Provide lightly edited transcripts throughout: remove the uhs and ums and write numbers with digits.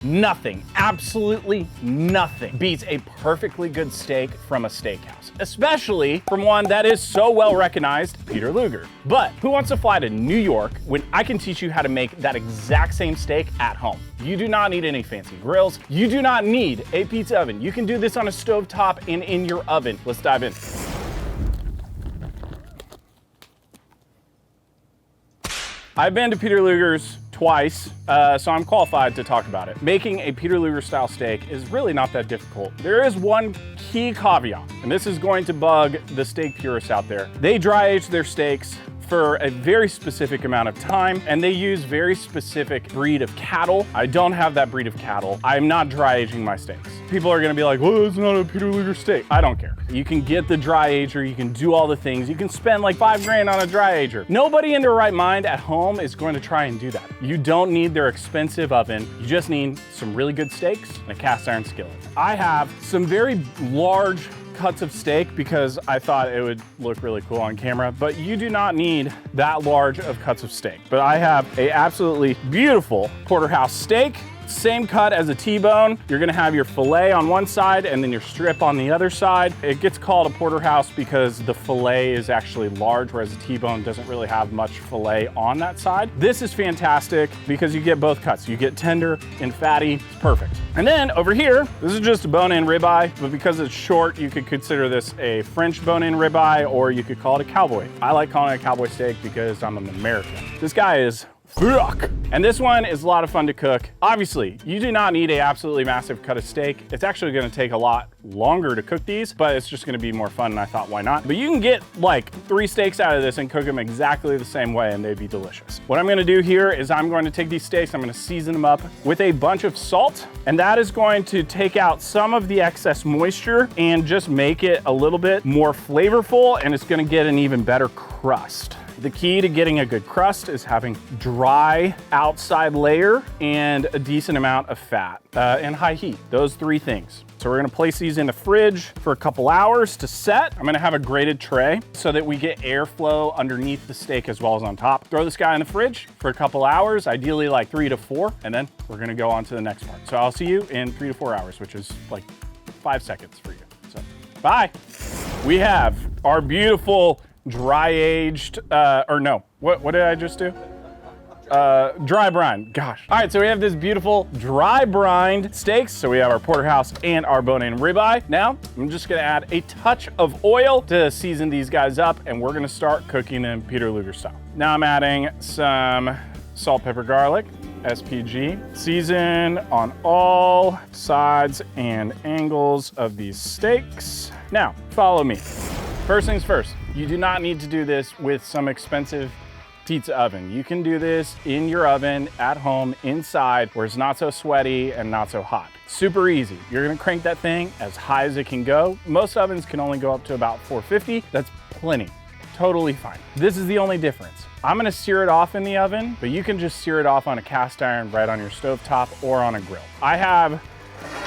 Nothing, absolutely nothing beats a perfectly good steak from a steakhouse, especially from one that is so well recognized, Peter Luger. But who wants to fly to New York when I can teach you how to make that exact same steak at home? You do not need any fancy grills. You do not need a pizza oven. You can do this on a stovetop and in your oven. Let's dive in. I've been to Peter Luger's twice, so I'm qualified to talk about it. Making a Peter Luger style steak is really not that difficult. There is one key caveat, and this is going to bug the steak purists out there. They dry age their steaks for a very specific amount of time, and they use very specific breed of cattle. I don't have that breed of cattle. I'm not dry aging my steaks. People are gonna be like, well, it's not a Peter Luger steak. I don't care. You can get the dry ager, you can do all the things. You can spend like $5 grand on a dry ager. Nobody in their right mind at home is going to try and do that. You don't need their expensive oven. You just need some really good steaks and a cast iron skillet. I have some very large cuts of steak because I thought it would look really cool on camera, but you do not need that large of cuts of steak. But I have a absolutely beautiful porterhouse steak, same cut as a T-bone. You're gonna have your filet on one side and then your strip on the other side. It gets called a porterhouse because the filet is actually large, whereas a T-bone doesn't really have much filet on that side. This is fantastic because you get both cuts. You get tender and fatty, it's perfect. And then over here, this is just a bone-in ribeye, but because it's short, you could consider this a French bone-in ribeye, or you could call it a cowboy. I like calling it a cowboy steak because I'm an American. This guy is fuck. And this one is a lot of fun to cook. Obviously, you do not need a absolutely massive cut of steak. It's actually gonna take a lot longer to cook these, but it's just gonna be more fun, and I thought, why not? But you can get like 3 steaks out of this and cook them exactly the same way, and they'd be delicious. What I'm gonna do here is I'm going to take these steaks, I'm gonna season them up with a bunch of salt, and that is going to take out some of the excess moisture and just make it a little bit more flavorful, and it's gonna get an even better crust. The key to getting a good crust is having dry outside layer and a decent amount of fat and high heat. Those 3 things. So we're gonna place these in the fridge for a couple hours to set. I'm gonna have a grated tray so that we get airflow underneath the steak as well as on top. Throw this guy in the fridge for a couple hours, ideally like 3 to 4, and then we're gonna go on to the next part. So I'll see you in 3 to 4 hours, which is like 5 seconds for you. So, bye. We have our beautiful dry aged, or no, what did I just do? Dry brine, gosh. All right, so we have this beautiful dry brined steaks. So we have our porterhouse and our bone-in ribeye. Now, I'm just gonna add a touch of oil to season these guys up, and we're gonna start cooking them Peter Luger style. Now I'm adding some salt, pepper, garlic, SPG. Season on all sides and angles of these steaks. Now, follow me. First things first, you do not need to do this with some expensive pizza oven. You can do this in your oven at home inside where it's not so sweaty and not so hot. Super easy. You're gonna crank that thing as high as it can go. Most ovens can only go up to about 450. That's plenty, totally fine. This is the only difference. I'm gonna sear it off in the oven, but you can just sear it off on a cast iron right on your stovetop or on a grill. I have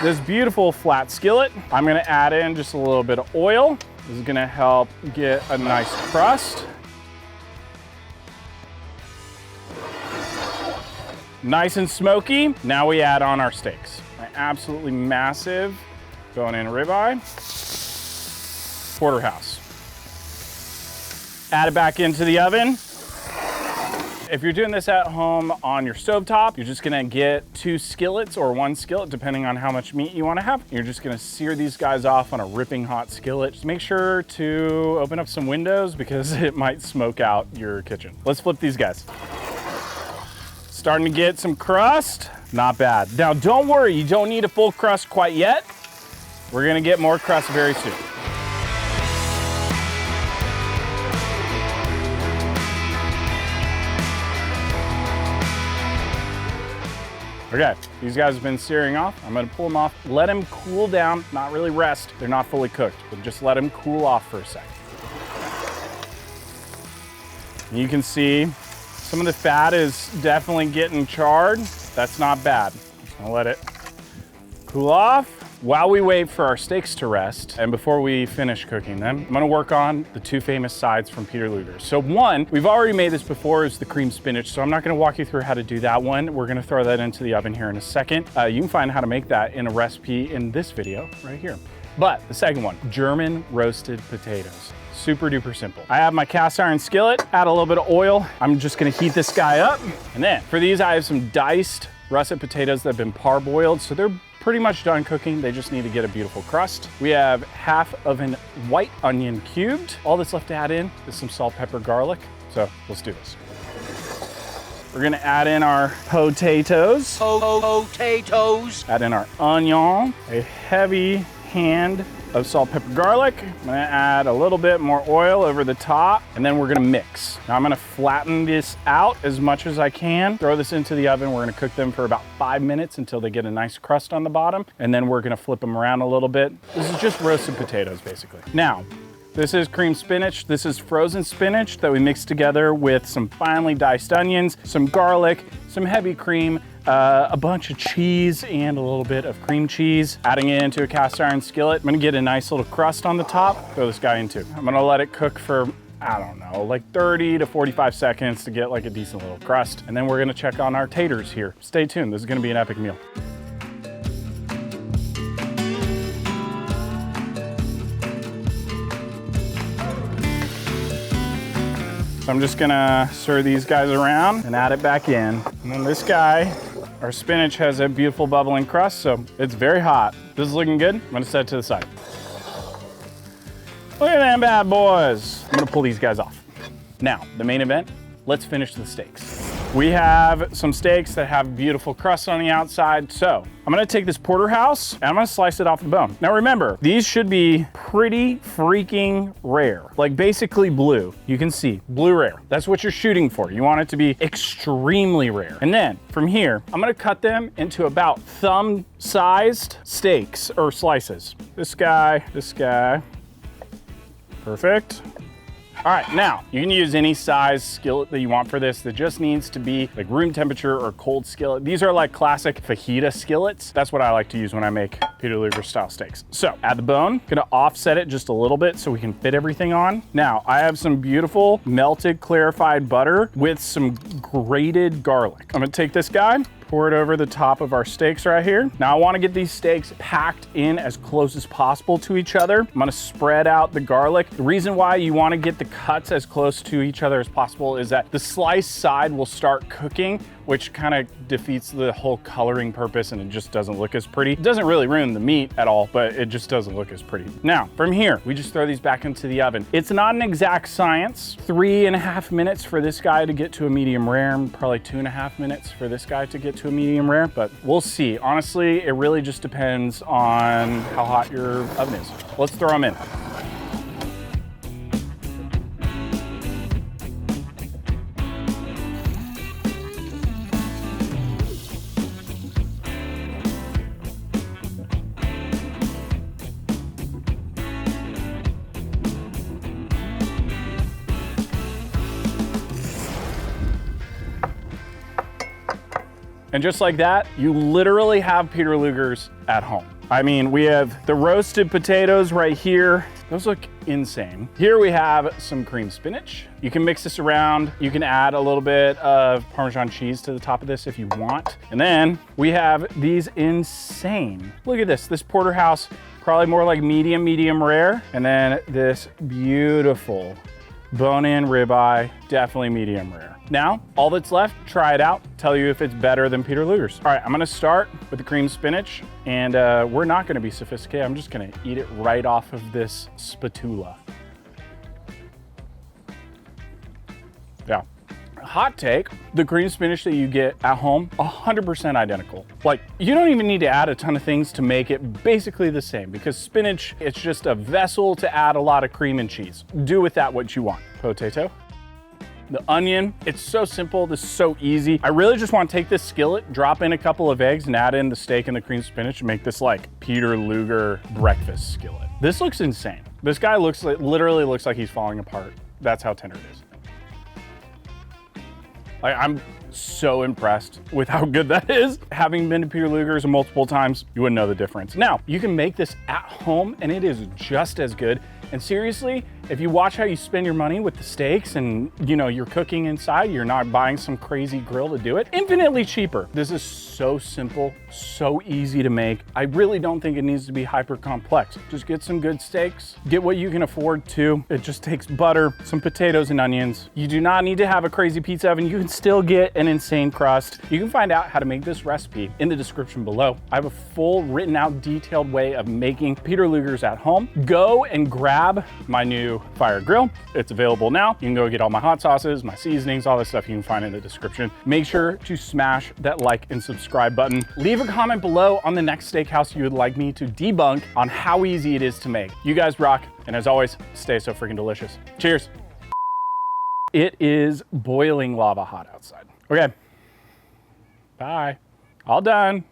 this beautiful flat skillet. I'm gonna add in just a little bit of oil. This is gonna help get a nice crust. Nice and smoky. Now we add on our steaks. My absolutely massive bone-in ribeye, porterhouse. Add it back into the oven. If you're doing this at home on your stovetop, you're just gonna get 2 skillets or 1 skillet, depending on how much meat you wanna have. You're just gonna sear these guys off on a ripping hot skillet. Just make sure to open up some windows because it might smoke out your kitchen. Let's flip these guys. Starting to get some crust, not bad. Now don't worry, you don't need a full crust quite yet. We're gonna get more crust very soon. Okay, these guys have been searing off. I'm gonna pull them off, let them cool down, not really rest. They're not fully cooked, but just let them cool off for a second. You can see some of the fat is definitely getting charred. That's not bad. Just gonna let it cool off. While we wait for our steaks to rest, and before we finish cooking them, I'm gonna work on the two famous sides from Peter Luger's. So one, we've already made this before, is the cream spinach, so I'm not gonna walk you through how to do that one. We're gonna throw that into the oven here in a second. You can find how to make that in a recipe in this video right here. But the second one, German roasted potatoes. Super duper simple. I have my cast iron skillet, add a little bit of oil. I'm just gonna heat this guy up. And then for these, I have some diced russet potatoes that have been parboiled, so they're pretty much done cooking. They just need to get a beautiful crust. We have half of an white onion cubed. All that's left to add in is some salt, pepper, garlic. So let's do this. We're gonna add in our potatoes. Potatoes. Add in our onion, a heavy hand of salt, pepper, garlic. I'm gonna add a little bit more oil over the top, and then we're gonna mix. Now I'm gonna flatten this out as much as I can. Throw this into the oven. We're gonna cook them for about 5 minutes until they get a nice crust on the bottom, and then we're gonna flip them around a little bit. This is just roasted potatoes, basically. Now, this is cream spinach. This is frozen spinach that we mixed together with some finely diced onions, some garlic, some heavy cream, a bunch of cheese and a little bit of cream cheese. Adding it into a cast iron skillet. I'm gonna get a nice little crust on the top, throw this guy into. I'm gonna let it cook for, I don't know, like 30 to 45 seconds to get like a decent little crust. And then we're gonna check on our taters here. Stay tuned, this is gonna be an epic meal. So I'm just gonna stir these guys around and add it back in. And then this guy, our spinach has a beautiful bubbling crust, so it's very hot. This is looking good. I'm gonna set it to the side. Look at them bad boys. I'm gonna pull these guys off. Now, the main event, let's finish the steaks. We have some steaks that have beautiful crust on the outside. So I'm gonna take this porterhouse and I'm gonna slice it off the bone. Now remember, these should be pretty freaking rare, like basically blue. You can see, blue rare. That's what you're shooting for. You want it to be extremely rare. And then from here, I'm gonna cut them into about thumb-sized steaks or slices. This guy, perfect. All right, now you can use any size skillet that you want for this. That just needs to be like room temperature or cold skillet. These are like classic fajita skillets. That's what I like to use when I make Peter Luger style steaks. So add the bone, gonna offset it just a little bit so we can fit everything on. Now I have some beautiful melted clarified butter with some grated garlic. I'm gonna take this guy, pour it over the top of our steaks right here. Now I wanna get these steaks packed in as close as possible to each other. I'm gonna spread out the garlic. The reason why you wanna get the cuts as close to each other as possible is that the sliced side will start cooking, which kind of defeats the whole coloring purpose and it just doesn't look as pretty. It doesn't really ruin the meat at all, but it just doesn't look as pretty. Now, from here, we just throw these back into the oven. It's not an exact science. 3.5 minutes for this guy to get to a medium rare, and probably 2.5 minutes for this guy to get to a medium rare, but we'll see. Honestly, it really just depends on how hot your oven is. Let's throw them in. And just like that, you literally have Peter Luger's at home. I mean, we have the roasted potatoes right here. Those look insane. Here we have some cream spinach. You can mix this around. You can add a little bit of Parmesan cheese to the top of this if you want. And then we have these insane, look at this porterhouse, probably more like medium rare. And then this beautiful bone-in ribeye, definitely medium rare. Now, all that's left, try it out, tell you if it's better than Peter Luger's. All right, I'm gonna start with the cream spinach, and we're not gonna be sophisticated. I'm just gonna eat it right off of this spatula. Yeah. Hot take, the cream spinach that you get at home, 100% identical. Like, you don't even need to add a ton of things to make it basically the same, because spinach, it's just a vessel to add a lot of cream and cheese. Do with that what you want. Potato. The onion, it's so simple, this is so easy. I really just want to take this skillet, drop in a couple of eggs, and add in the steak and the cream spinach and make this like Peter Luger breakfast skillet. This looks insane. This guy literally looks like he's falling apart. That's how tender it is. Like, so impressed with how good that is. Having been to Peter Luger's multiple times, you wouldn't know the difference. Now, you can make this at home and it is just as good. And seriously, if you watch how you spend your money with the steaks and you're cooking inside, you're not buying some crazy grill to do it, infinitely cheaper. This is so simple, so easy to make. I really don't think it needs to be hyper complex. Just get some good steaks, get what you can afford to. It just takes butter, some potatoes and onions. You do not need to have a crazy pizza oven. You can still get an insane crust. You can find out how to make this recipe in the description below. I have a full written out detailed way of making Peter Luger's at home. Go and grab my new fire grill. It's available now. You can go get all my hot sauces, my seasonings, all this stuff you can find in the description. Make sure to smash that like and subscribe button. Leave a comment below on the next steakhouse you would like me to debunk on how easy it is to make. You guys rock, and as always, stay so freaking delicious. Cheers. It is boiling lava hot outside. Okay, bye. All done.